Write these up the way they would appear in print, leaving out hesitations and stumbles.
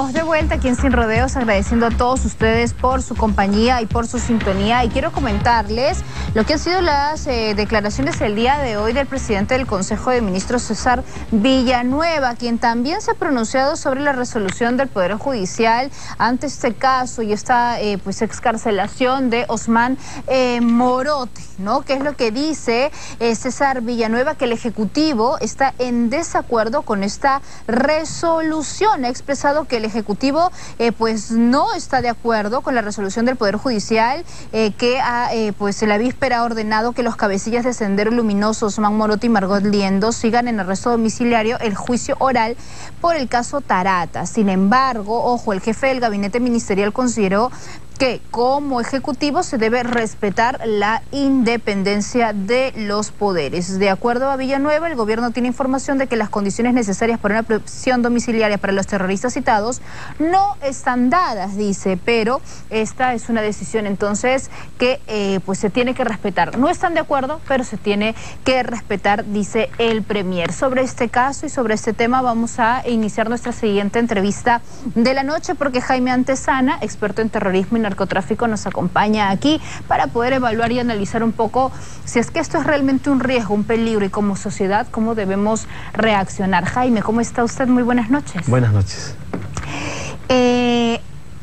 Estamos de vuelta aquí en Sin Rodeos, agradeciendo a todos ustedes por su compañía y por su sintonía. Y quiero comentarles lo que han sido las declaraciones el día de hoy del presidente del Consejo de Ministros, César Villanueva, quien también se ha pronunciado sobre la resolución del Poder Judicial ante este caso y esta pues excarcelación de Osman Morote, ¿no? ¿Qué es lo que dice César Villanueva? Que el Ejecutivo está en desacuerdo con esta resolución. Ha expresado que el Ejecutivo pues no está de acuerdo con la resolución del Poder Judicial que ha pues en la víspera ha ordenado que los cabecillas de Sendero Luminoso, Osman Morote y Margot Liendo, sigan en arresto domiciliario el juicio oral por el caso Tarata. Sin embargo, ojo, el jefe del gabinete ministerial consideró que como Ejecutivo se debe respetar la independencia de los poderes. De acuerdo a Villanueva, el gobierno tiene información de que las condiciones necesarias para una prisión domiciliaria para los terroristas citados no están dadas, dice, pero esta es una decisión entonces que pues se tiene que respetar. No están de acuerdo, pero se tiene que respetar, dice el Premier. Sobre este caso y sobre este tema vamos a iniciar nuestra siguiente entrevista de la noche, porque Jaime Antesana, experto en terrorismo y narcotráfico, nos acompaña aquí para poder evaluar y analizar un poco si es que esto es realmente un riesgo, un peligro, y como sociedad cómo debemos reaccionar. Jaime, ¿cómo está usted? Muy buenas noches. Buenas noches.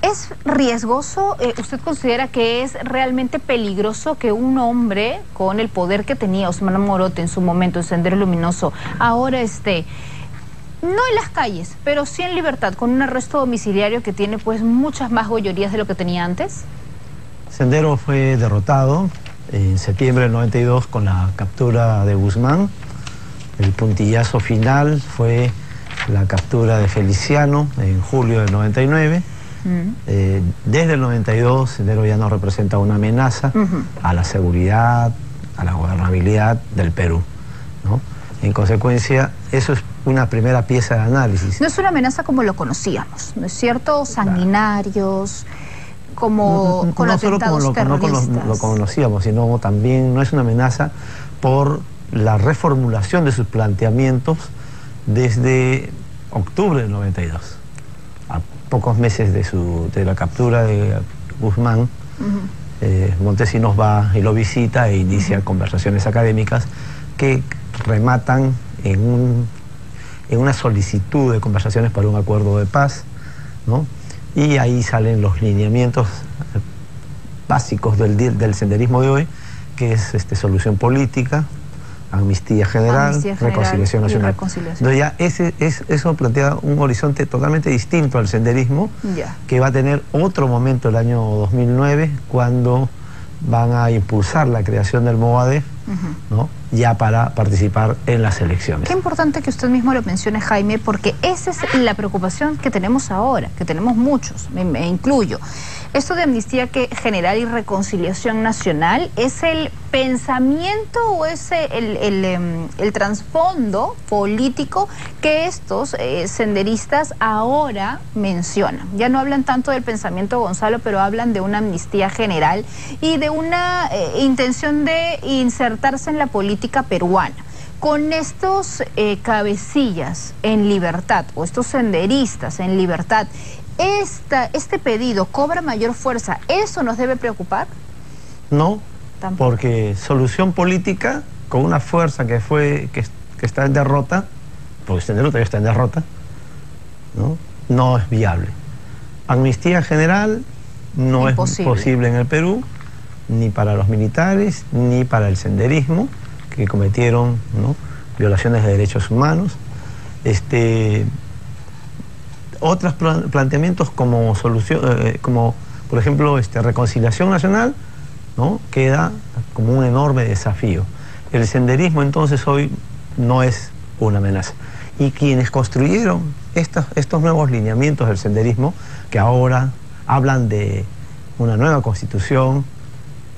¿Es riesgoso? ¿Usted considera que es realmente peligroso que un hombre con el poder que tenía Osman Morote en su momento en Sendero Luminoso ahora esté no en las calles, pero sí en libertad, con un arresto domiciliario que tiene pues muchas más gollerías de lo que tenía antes? Sendero fue derrotado en septiembre del 92 con la captura de Guzmán. El puntillazo final fue la captura de Feliciano en julio del 99. Desde el 92 Sendero ya no representa una amenaza a la seguridad, a la gobernabilidad del Perú, ¿no? En consecuencia, eso es una primera pieza de análisis. No es una amenaza como lo conocíamos, ¿no es cierto? Sanguinarios, como con atentados terroristas. No solo lo conocíamos, sino también no es una amenaza por la reformulación de sus planteamientos desde octubre del 92. A pocos meses de la captura de Guzmán, Montesinos va y lo visita e inicia conversaciones académicas que rematan en una solicitud de conversaciones para un acuerdo de paz, ¿no? Y ahí salen los lineamientos básicos del senderismo de hoy, que es solución política, amnistía general, reconciliación nacional. Entonces ya eso plantea un horizonte totalmente distinto al senderismo, que va a tener otro momento el año 2009, cuando van a impulsar la creación del Movadef, ¿no? Ya para participar en las elecciones. Qué importante que usted mismo lo mencione, Jaime, porque esa es la preocupación que tenemos ahora, que tenemos muchos, me incluyo. Esto de amnistía general y reconciliación nacional, ¿es el pensamiento o es el trasfondo político que estos senderistas ahora mencionan? Ya no hablan tanto del pensamiento, Gonzalo, pero hablan de una amnistía general y de una intención de insertarse en la política peruana. Con estos cabecillas en libertad o estos senderistas en libertad, ¿este pedido cobra mayor fuerza? ¿Eso nos debe preocupar? No, tampoco. Porque solución política con una fuerza que está en derrota, porque Sendero todavía está en derrota, no es viable. Amnistía general no es posible en el Perú, ni para los militares, ni para el senderismo, que cometieron, ¿no?, violaciones de derechos humanos. Otros planteamientos como solución, como por ejemplo reconciliación nacional, ¿no?, queda como un enorme desafío. El senderismo entonces hoy no es una amenaza. Y quienes construyeron estos nuevos lineamientos del senderismo, que ahora hablan de una nueva constitución,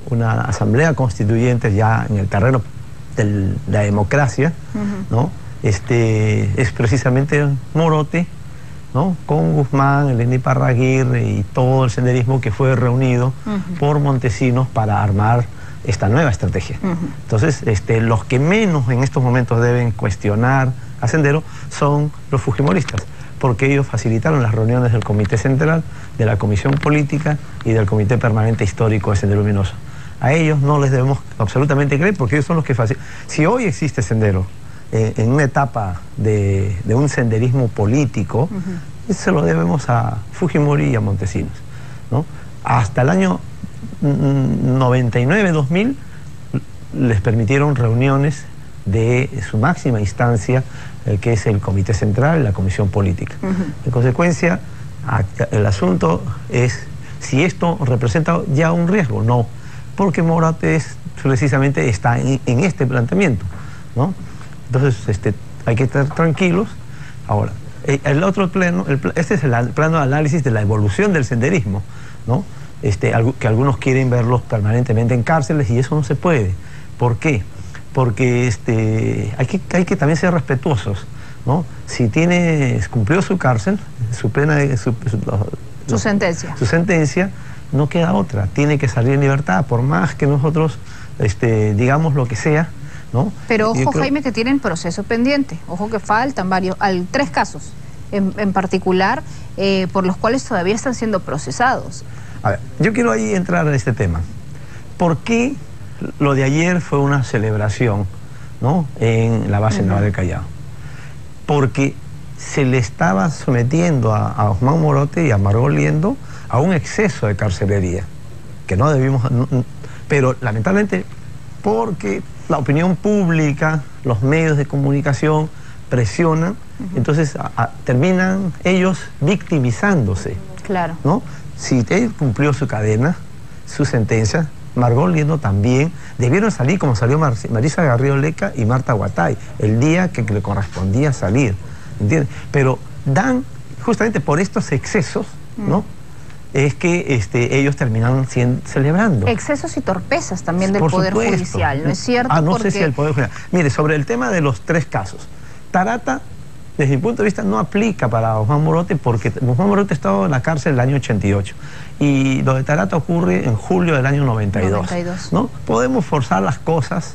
una asamblea constituyente ya en el terreno de la democracia, ¿no?, es precisamente Morote, ¿no?, con Guzmán, Elena Iparraguirre y todo el senderismo que fue reunido por Montesinos para armar esta nueva estrategia. Entonces, los que menos en estos momentos deben cuestionar a Sendero son los fujimoristas, porque ellos facilitaron las reuniones del Comité Central, de la Comisión Política y del Comité Permanente Histórico de Sendero Luminoso. A ellos no les debemos absolutamente creer, porque ellos son los que facilitan. Si hoy existe Sendero en una etapa de un senderismo político, se lo debemos a Fujimori y a Montesinos, ¿no? Hasta el año 99-2000 les permitieron reuniones de su máxima instancia, que es el Comité Central y la Comisión Política. En consecuencia, el asunto es si esto representa ya un riesgo. No, porque Morate precisamente está en este planteamiento, ¿no? Entonces hay que estar tranquilos. Ahora, el otro plano, este es el plano de análisis de la evolución del senderismo, ¿no? Que algunos quieren verlos permanentemente en cárceles, y eso no se puede. ¿Por qué? Porque hay que también ser respetuosos, ¿no? Si cumplió su cárcel, su sentencia, no queda otra, tiene que salir en libertad, por más que nosotros digamos lo que sea, ¿no? Pero ojo, Jaime, que tienen proceso pendiente, ojo que faltan tres casos en particular por los cuales todavía están siendo procesados. A ver, yo quiero ahí entrar a este tema. ¿Por qué lo de ayer fue una celebración, ¿no?, en la base naval del Callao? Porque se le estaba sometiendo a Osman Morate y a Margot Liendo a un exceso de carcelería, que no debimos, pero lamentablemente porque la opinión pública, los medios de comunicación presionan, entonces terminan ellos victimizándose. Claro. ¿No? Si él cumplió su cadena, su sentencia, Margot Liendo también, debieron salir como salió Marisa Garrido Leca y Marta Guatay, el día que le correspondía salir, ¿entiendes? Pero justamente por estos excesos, ¿no?, es que ellos terminan celebrando. Excesos y torpezas también del Poder Judicial, ¿no es cierto? No sé si el Poder Judicial. Mire, sobre el tema de los tres casos, Tarata, desde mi punto de vista, no aplica para Osman Morate, porque Osman Morate estaba en la cárcel el año 88 y lo de Tarata ocurre en julio del año 92. ¿No? Podemos forzar las cosas,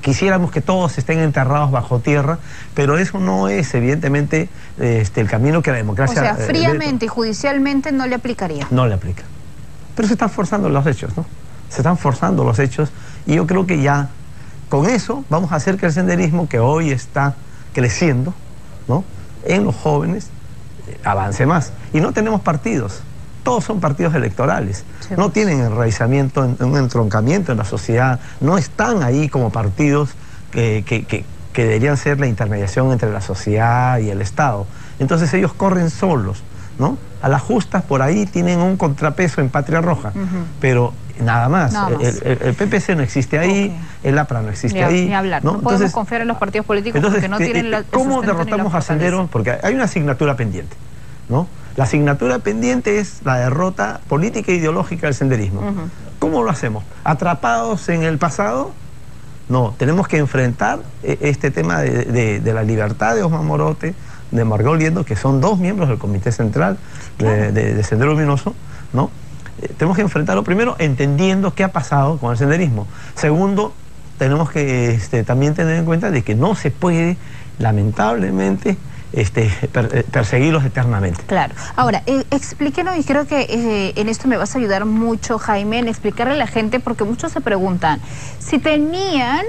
quisiéramos que todos estén enterrados bajo tierra, pero eso no es evidentemente el camino que la democracia... O sea, fríamente y judicialmente no le aplicaría. No le aplica. Pero se están forzando los hechos, ¿no? Se están forzando los hechos, y yo creo que ya con eso vamos a hacer que el senderismo, que hoy está creciendo, ¿no?, en los jóvenes, avance más. Y no tenemos partidos, todos son partidos electorales, sí, no tienen enraizamiento, un entroncamiento en la sociedad, no están ahí como partidos que deberían ser la intermediación entre la sociedad y el Estado. Entonces ellos corren solos, ¿no? A las justas por ahí tienen un contrapeso en Patria Roja, pero nada más. El PPC no existe ahí, el APRA no existe ahí. Ni hablar, no podemos confiar en los partidos políticos porque no tienen la... ¿Cómo derrotamos a Sendero? Porque hay una asignatura pendiente, ¿no? La asignatura pendiente es la derrota política e ideológica del senderismo. ¿Cómo lo hacemos? ¿Atrapados en el pasado? No, tenemos que enfrentar este tema de la libertad de Osman Morate, de Margot Liendo, que son dos miembros del Comité Central de Sendero Luminoso, ¿no? Tenemos que enfrentarlo primero entendiendo qué ha pasado con el senderismo. Segundo, tenemos que también tener en cuenta de que no se puede, lamentablemente, perseguirlos eternamente. Claro. Ahora, explíquenos, y creo que en esto me vas a ayudar mucho, Jaime, en explicarle a la gente, porque muchos se preguntan si tenían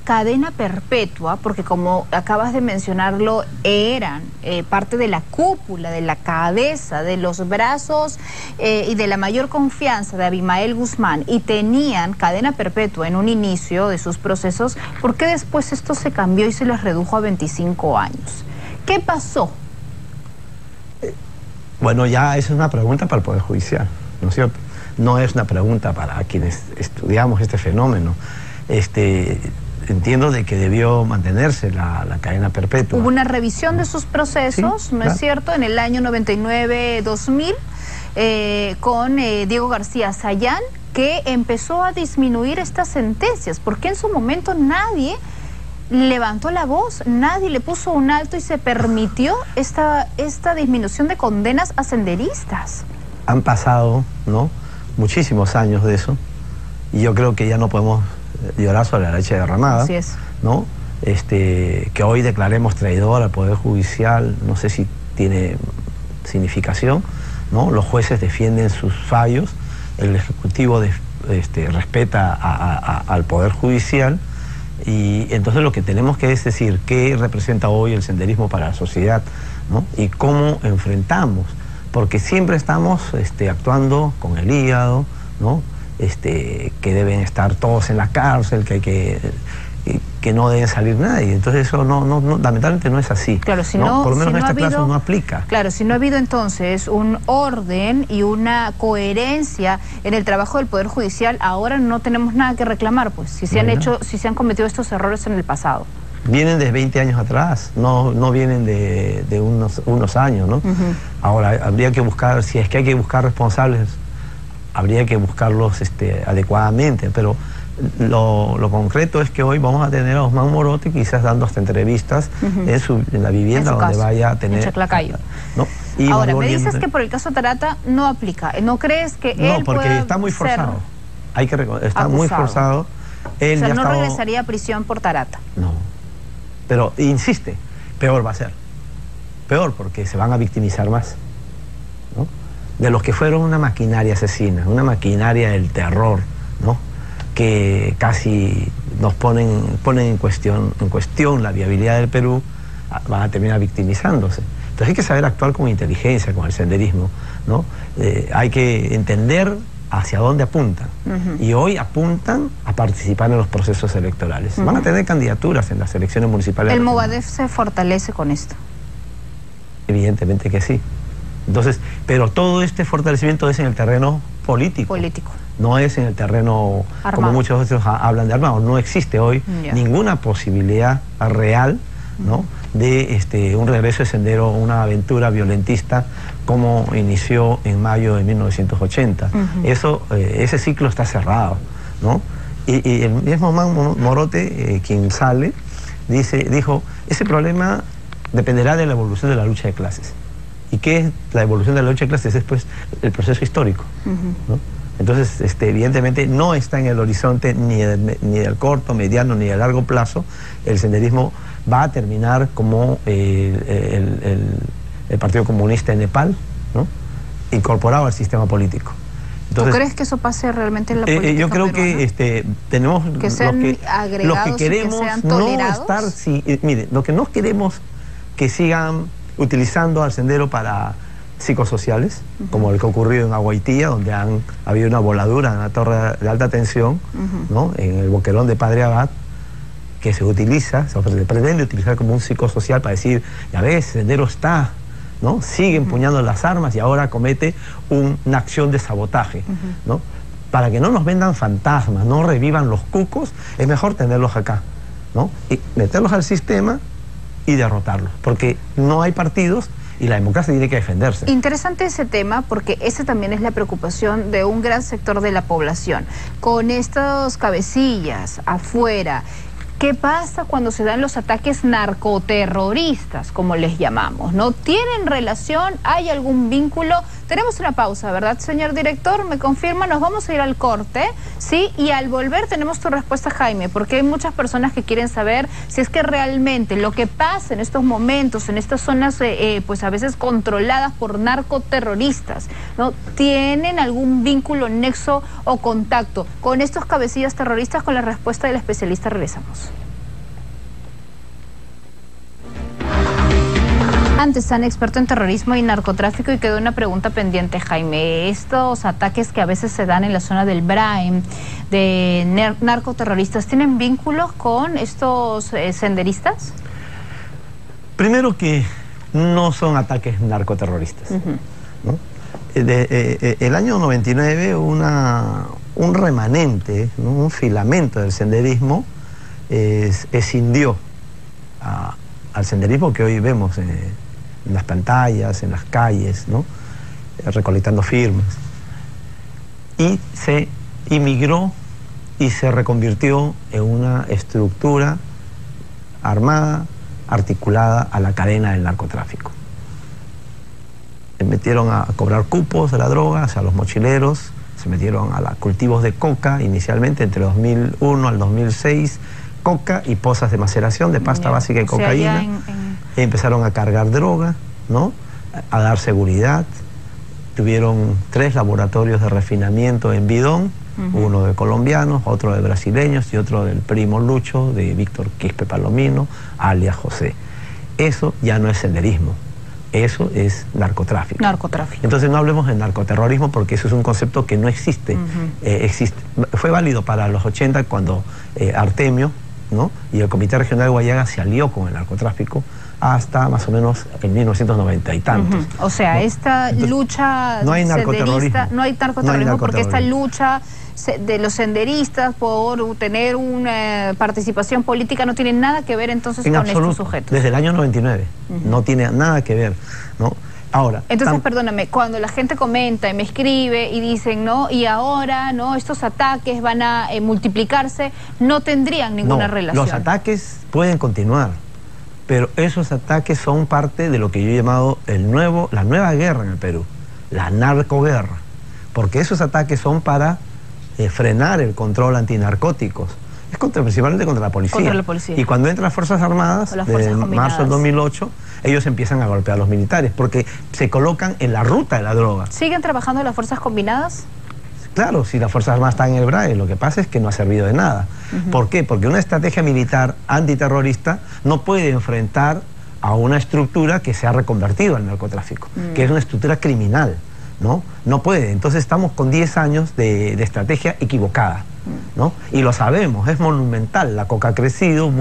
cadena perpetua, porque como acabas de mencionarlo, eran parte de la cúpula, de la cabeza, de los brazos y de la mayor confianza de Abimael Guzmán, y tenían cadena perpetua en un inicio de sus procesos. ¿Por qué después esto se cambió y se les redujo a 25 años? ¿Qué pasó? Bueno, ya esa es una pregunta para el Poder Judicial, ¿no es cierto? No es una pregunta para quienes estudiamos este fenómeno. Entiendo de que debió mantenerse la cadena perpetua. Hubo una revisión de sus procesos, sí, ¿no es cierto?, en el año 99-2000 con Diego García Sayán, que empezó a disminuir estas sentencias, porque en su momento nadie levantó la voz, nadie le puso un alto y se permitió esta disminución de condenas a senderistas. Han pasado, ¿no?, muchísimos años de eso, y yo creo que ya no podemos llorar sobre la leche derramada. Así es. ¿No? que hoy declaremos traidor al Poder Judicial, no sé si tiene significación, ¿no? Los jueces defienden sus fallos, el Ejecutivo respeta al Poder Judicial, y entonces lo que tenemos que es decir qué representa hoy el senderismo para la sociedad, ¿no? Y cómo enfrentamos, porque siempre estamos actuando con el hígado, ¿no? Que deben estar todos en la cárcel, que no deben salir nadie. Entonces eso lamentablemente no es así. Claro, si ¿no? Por lo menos si en no este caso no aplica. Claro, si no ha habido entonces un orden y una coherencia en el trabajo del Poder Judicial, ahora no tenemos nada que reclamar, pues, si se han cometido estos errores en el pasado. Vienen de 20 años atrás, no vienen de unos años, ¿no? Ahora, habría que buscar, si es que hay que buscar responsables, habría que buscarlos adecuadamente, pero lo concreto es que hoy vamos a tener a Osman Morote quizás dando hasta entrevistas en la vivienda donde vaya a tener... En Chaclacayo. ¿no? Y ahora, me dices que por el caso Tarata no aplica. ¿No crees que él porque está muy forzado. Está acusado? Muy forzado. Él o sea, ya no regresaría a prisión por Tarata. No. Pero insiste, peor va a ser. Peor porque se van a victimizar más, ¿no? De los que fueron una maquinaria asesina, una maquinaria del terror, ¿no? Que casi nos ponen en cuestión la viabilidad del Perú, van a terminar victimizándose. Entonces hay que saber actuar con inteligencia, con el senderismo, ¿no? Hay que entender hacia dónde apuntan. Y hoy apuntan a participar en los procesos electorales. Van a tener candidaturas en las elecciones municipales. ¿El Movadef se fortalece con esto? Evidentemente que sí. Entonces, pero todo este fortalecimiento es en el terreno político. No es en el terreno, armado, como muchos otros hablan de armado. No existe hoy ninguna posibilidad real, ¿no? De un regreso de Sendero, una aventura violentista como inició en mayo de 1980. Ese ciclo está cerrado, ¿no? Y el mismo Morote, quien sale, dijo, ese problema dependerá de la evolución de la lucha de clases. ¿Y qué es la evolución de la lucha de clases? Es pues el proceso histórico, ¿no? Entonces, evidentemente no está en el horizonte ni del corto, mediano, ni de largo plazo. El senderismo va a terminar como el Partido Comunista en Nepal, ¿no? Incorporado al sistema político. Entonces, ¿tú crees que eso pase realmente en la política yo creo peruana? Que tenemos que sean lo que queremos y que sean no estar, mire, lo que no queremos que sigan utilizando al sendero para psicosociales, como el que ha ocurrido en Aguaitía, donde ha habido una voladura en la torre de alta tensión, ¿no? En el boquerón de Padre Abad, que se pretende utilizar como un psicosocial para decir, ya ves, Sendero está, ¿no? Sigue empuñando las armas y ahora comete una acción de sabotaje, ¿no? Para que no nos vendan fantasmas, no revivan los cucos, es mejor tenerlos acá, ¿no? Y meterlos al sistema y derrotarlos, porque no hay partidos y la democracia tiene que defenderse. Interesante ese tema, porque esa también es la preocupación de un gran sector de la población. Con estos cabecillas afuera, ¿qué pasa cuando se dan los ataques narcoterroristas, como les llamamos, ¿no? ¿Tienen relación? ¿Hay algún vínculo? Tenemos una pausa, ¿verdad, señor director? ¿Me confirma? Nos vamos a ir al corte, ¿sí? Y al volver tenemos tu respuesta, Jaime, porque hay muchas personas que quieren saber si es que realmente lo que pasa en estos momentos, en estas zonas, pues a veces controladas por narcoterroristas, ¿no? ¿Tienen algún vínculo, nexo o contacto con estos cabecillas terroristas? Con la respuesta del especialista regresamos. Antes, tan experto en terrorismo y narcotráfico, y quedó una pregunta pendiente, Jaime. Estos ataques que a veces se dan en la zona del Braem, de narcoterroristas, ¿tienen vínculos con estos senderistas? Primero que no son ataques narcoterroristas, ¿no? El año 99 un remanente, ¿no? Un filamento del senderismo escindió al senderismo que hoy vemos en las pantallas, en las calles, ¿no? Recolectando firmas. Y se inmigró y se reconvirtió en una estructura armada, articulada a la cadena del narcotráfico. Se metieron a cobrar cupos de la droga, a los mochileros, se metieron a los cultivos de coca inicialmente entre 2001 al 2006, coca y pozas de maceración de pasta básica y cocaína. Empezaron a cargar droga, ¿no? A dar seguridad. Tuvieron 3 laboratorios de refinamiento en Bidón, uno de colombianos, otro de brasileños y otro del primo Lucho, de Víctor Quispe Palomino, alias José. Eso ya no es senderismo, eso es narcotráfico. Entonces no hablemos de narcoterrorismo porque eso es un concepto que no existe. Fue válido para los 80 cuando Artemio, ¿no? y el Comité Regional de Guayaga se alió con el narcotráfico hasta más o menos en 1990 y tantos. O sea, ¿no? Esta lucha no hay narcoterrorismo. No hay narcoterrorismo porque esta lucha de los senderistas por tener una participación política no tiene nada que ver entonces con estos sujetos. Desde el año 99 no tiene nada que ver, ¿no? Ahora, entonces, perdóname, cuando la gente comenta y me escribe y dicen, ¿no? Y ahora, ¿no? Estos ataques van a multiplicarse, no tendrían ninguna relación. Los ataques pueden continuar, pero esos ataques son parte de lo que yo he llamado la nueva guerra en el Perú, la narcoguerra, porque esos ataques son para frenar el control antinarcóticos. Es principalmente contra la policía. Contra la policía. Y cuando entran las Fuerzas Armadas, de marzo del 2008, ellos empiezan a golpear a los militares, porque se colocan en la ruta de la droga. ¿Siguen trabajando las Fuerzas Combinadas? Claro, si las Fuerzas Armadas están en el BRAE, lo que pasa es que no ha servido de nada. ¿Por qué? Porque una estrategia militar antiterrorista no puede enfrentar a una estructura que se ha reconvertido al narcotráfico, que es una estructura criminal, ¿no? No puede. Entonces estamos con 10 años de estrategia equivocada, ¿no? Y lo sabemos, es monumental. La coca ha crecido,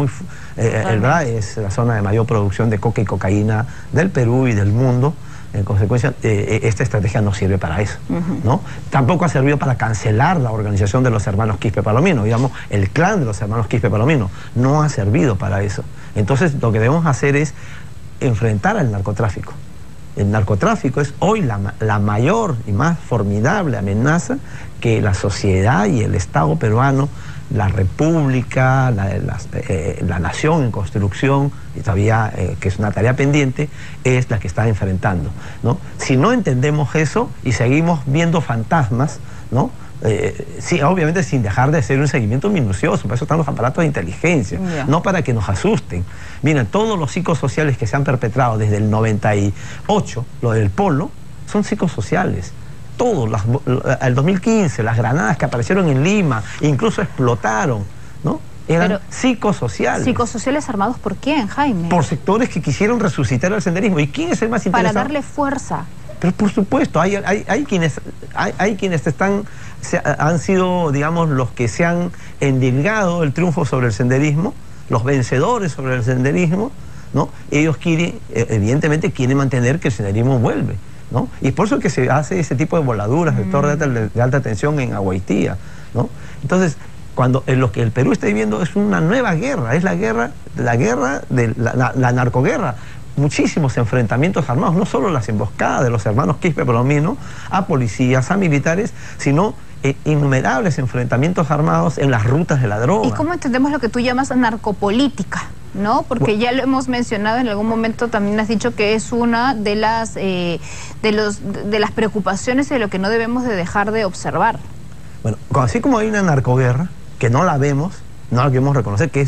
el BRAE es la zona de mayor producción de coca y cocaína del Perú y del mundo. En consecuencia, esta estrategia no sirve para eso, ¿no? Tampoco ha servido para cancelar la organización de los hermanos Quispe Palomino, digamos, el clan de los hermanos Quispe Palomino. No ha servido para eso. Entonces, lo que debemos hacer es enfrentar al narcotráfico. El narcotráfico es hoy la mayor y más formidable amenaza que la sociedad y el Estado peruano, la república, la nación en construcción, y todavía que es una tarea pendiente, es la que está enfrentando, ¿no? Si no entendemos eso y seguimos viendo fantasmas, ¿no? Sí, obviamente sin dejar de hacer un seguimiento minucioso, para eso están los aparatos de inteligencia, no para que nos asusten. Miren, todos los psicosociales que se han perpetrado desde el 98, lo del Polo, son psicosociales. Todos, el 2015, las granadas que aparecieron en Lima, incluso explotaron, ¿no? Eran psicosociales. ¿Psicosociales armados por quién, Jaime? Por sectores que quisieron resucitar el senderismo. ¿Y quién es el más interesado? Para darle fuerza. Pero por supuesto, hay quienes han sido, digamos, los que se han endilgado el triunfo sobre el senderismo, los vencedores sobre el senderismo, ¿no? Ellos evidentemente quieren mantener que el senderismo vuelve, ¿no? Y por eso es que se hace ese tipo de voladuras de torre de alta tensión en Agüitía, ¿no? Entonces, cuando lo que el Perú está viviendo es una nueva guerra, es la guerra de la narcoguerra. Muchísimos enfrentamientos armados, no solo las emboscadas de los hermanos Quispe Palomino a policías, a militares, sino innumerables enfrentamientos armados en las rutas de la droga. ¿Y cómo entendemos lo que tú llamas narcopolítica? ¿No? Porque ya lo hemos mencionado en algún momento, también has dicho que es una de las preocupaciones y de lo que no debemos de dejar de observar. Bueno, así como hay una narcoguerra, que no la vemos, no la queremos reconocer, que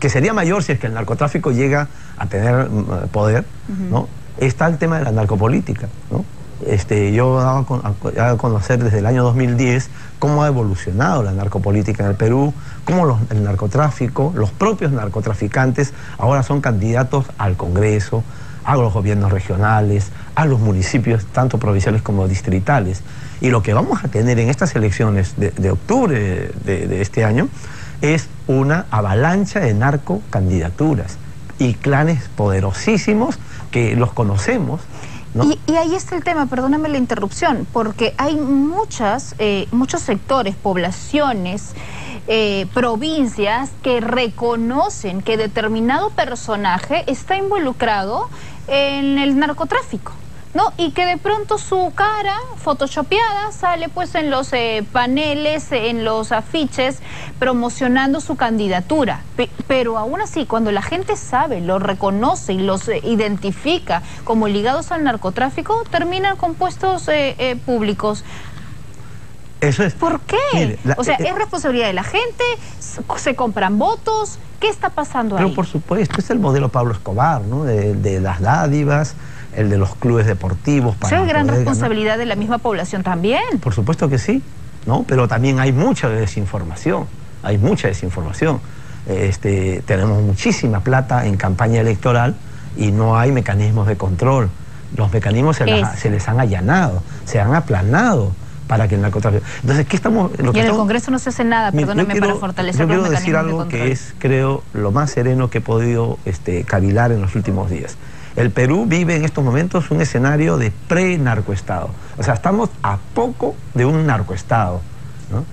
que sería mayor si es que el narcotráfico llega a tener poder, ¿no? Está el tema de la narcopolítica, ¿no? Yo he dado a conocer desde el año 2010 cómo ha evolucionado la narcopolítica en el Perú, cómo el narcotráfico, los propios narcotraficantes ahora son candidatos al Congreso, a los gobiernos regionales, a los municipios, tanto provinciales como distritales. Y lo que vamos a tener en estas elecciones de octubre de este año es una avalancha de narcocandidaturas y clanes poderosísimos que los conocemos, ¿no? Y ahí está el tema, perdóname la interrupción, porque hay muchos sectores, poblaciones, provincias que reconocen que determinado personaje está involucrado en el narcotráfico, ¿no? Y que de pronto su cara photoshopeada sale pues en los paneles, en los afiches, promocionando su candidatura. Pero aún así, cuando la gente sabe, lo reconoce y los identifica como ligados al narcotráfico, terminan con puestos públicos. Eso es. ¿Por qué? Mire, o sea, ¿es responsabilidad de la gente? ¿Se compran votos? ¿Qué está pasando ahí? Pero por supuesto, es el modelo Pablo Escobar, ¿no? De las dádivas, el de los clubes deportivos. Para ¿es gran responsabilidad de la misma población también? Por supuesto que sí, ¿no? Pero también hay mucha desinformación, hay mucha desinformación. Tenemos muchísima plata en campaña electoral y no hay mecanismos de control. Los mecanismos se les han allanado, se han aplanado para que el narcotráfico... Entonces, ¿qué estamos...? Y en el Congreso no se hace nada, perdóname, para fortalecer los mecanismos de control. Yo quiero decir algo que es, creo, lo más sereno que he podido cavilar en los últimos días. El Perú vive en estos momentos un escenario de pre-narcoestado. O sea, estamos a poco de un narcoestado, ¿no?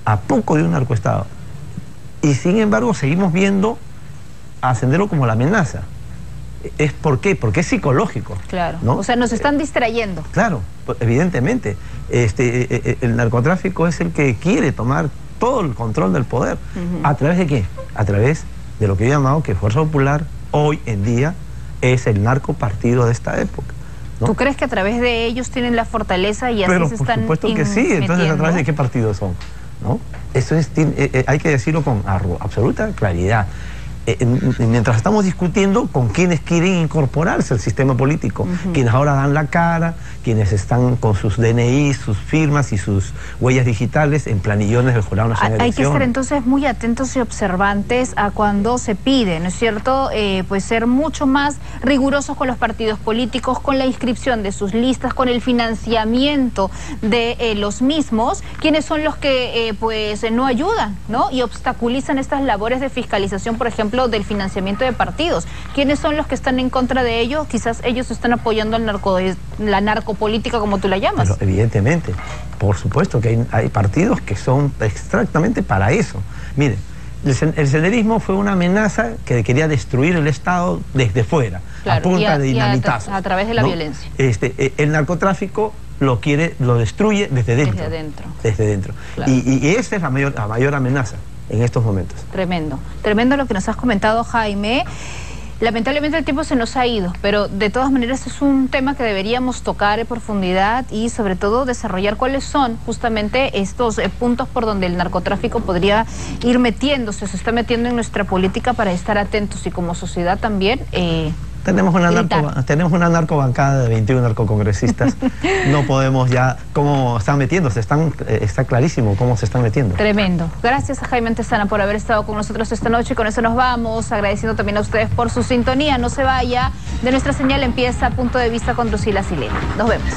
A poco de un narcoestado. Y sin embargo, seguimos viendo a Sendero como la amenaza. ¿Por qué? Porque es psicológico. Claro, ¿no? O sea, nos están distrayendo. Claro, evidentemente. El narcotráfico es el que quiere tomar todo el control del poder. ¿A través de qué? A través de lo que he llamado que Fuerza Popular hoy en día es el narcopartido de esta época, ¿no? ¿Tú crees que a través de ellos tienen la fortaleza y así se están por supuesto que sí. Entonces, ¿a través de qué partidos son? ¿No? Eso es, hay que decirlo con absoluta claridad. Mientras estamos discutiendo con quienes quieren incorporarse al sistema político, quienes ahora dan la cara, quienes están con sus DNI, sus firmas y sus huellas digitales en planillones del Jurado Nacional de Elecciones. Hay que estar entonces muy atentos y observantes a cuando se pide, ¿no es cierto? Pues ser mucho más rigurosos con los partidos políticos, con la inscripción de sus listas, con el financiamiento de los mismos, quienes son los que pues no ayudan, ¿no? Y obstaculizan estas labores de fiscalización, por ejemplo, del financiamiento de partidos. ¿Quiénes son los que están en contra de ello? Quizás ellos están apoyando la narcopolítica, como tú la llamas. Pero evidentemente, por supuesto que hay partidos que son exactamente para eso. Miren, el senderismo fue una amenaza que quería destruir el Estado desde fuera, claro, a punta de dinamitazos, a través de la ¿no? violencia. El narcotráfico lo destruye desde dentro. Desde dentro. Claro. Y esa es la mayor amenaza en estos momentos. Tremendo, tremendo lo que nos has comentado, Jaime. Lamentablemente el tiempo se nos ha ido, pero de todas maneras es un tema que deberíamos tocar en profundidad y sobre todo desarrollar cuáles son justamente estos puntos por donde el narcotráfico podría ir metiéndose, se está metiendo en nuestra política, para estar atentos y como sociedad también... Tenemos una narcobancada de 21 narcocongresistas. No podemos ya... ¿Cómo están metiéndose? Está clarísimo cómo se están metiendo. Tremendo. Gracias a Jaime Antezana por haber estado con nosotros esta noche. Con eso nos vamos. Agradeciendo también a ustedes por su sintonía. No se vaya. De nuestra señal empieza Punto de Vista con Drusila Silena. Nos vemos.